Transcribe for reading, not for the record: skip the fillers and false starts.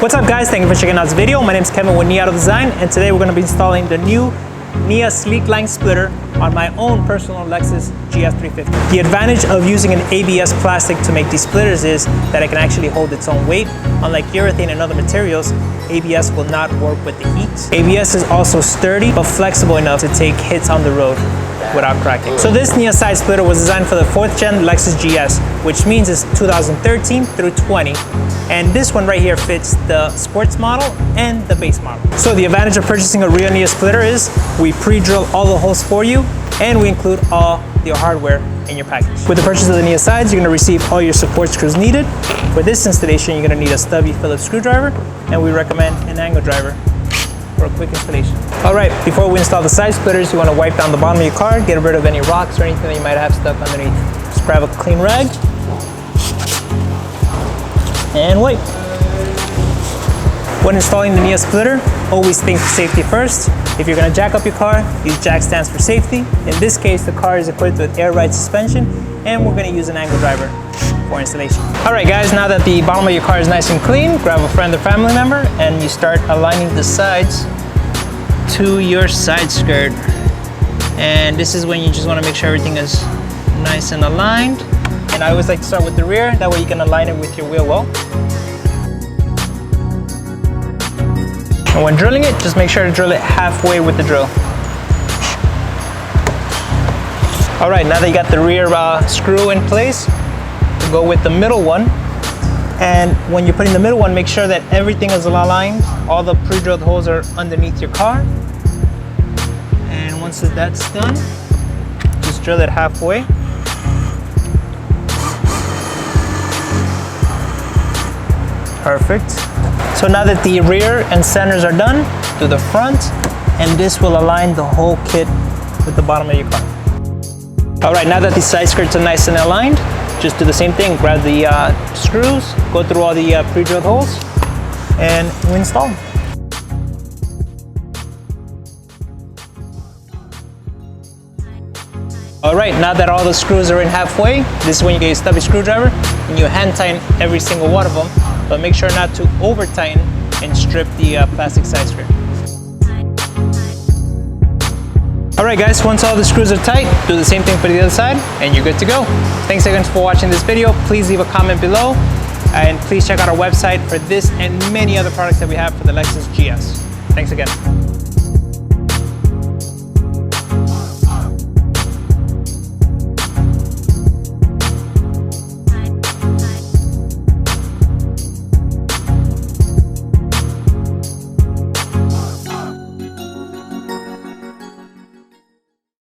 What's up guys, thank you for checking out this video. My name is Kevin with NIA Design, and today we're going to be installing the new NIA sleek line splitter on my own personal Lexus GS450. The advantage of using an ABS plastic to make these splitters is that it can actually hold its own weight. Unlike urethane and other materials, ABS will not work with the heat. ABS is also sturdy but flexible enough to take hits on the road without cracking. So this NIA side splitter was designed for the 4th gen Lexus GS, which means it's 2013 through 20. And this one right here fits the sports model and the base model. So the advantage of purchasing a real NIA splitter is we pre-drill all the holes for you, and we include all the hardware in your package. With the purchase of the NIA sides, you're gonna receive all your support screws needed. For this installation, you're gonna need a stubby Phillips screwdriver, and we recommend an angle driver for a quick installation. All right, before we install the side splitters, you wanna wipe down the bottom of your car, get rid of any rocks or anything that you might have stuck underneath. Just grab a clean rag and wipe. When installing the NIA splitter, always think safety first. If you're gonna jack up your car, use jack stands for safety. In this case, the car is equipped with air ride suspension, and we're gonna use an angle driver for installation. All right guys, now that the bottom of your car is nice and clean, grab a friend or family member, and you start aligning the sides to your side skirt. And this is when you just wanna make sure everything is nice and aligned. And I always like to start with the rear, that way you can align it with your wheel well. And when drilling it, just make sure to drill it halfway with the drill. All right, now that you got the rear screw in place, go with the middle one. And when you're putting the middle one, make sure that everything is aligned. All the pre-drilled holes are underneath your car. And once that's done, just drill it halfway. Perfect. So now that the rear and centers are done, do the front, and this will align the whole kit with the bottom of your car. All right, now that the side skirts are nice and aligned, just do the same thing. Grab the screws, go through all the pre-drilled holes, and we install them. All right, now that all the screws are in halfway, this is when you get your stubby screwdriver, and you hand tighten every single one of them, but make sure not to over tighten and strip the plastic side skirt. All right guys, once all the screws are tight, do the same thing for the other side, and you're good to go. Thanks again for watching this video. Please leave a comment below, and please check out our website for this and many other products that we have for the Lexus GS. Thanks again.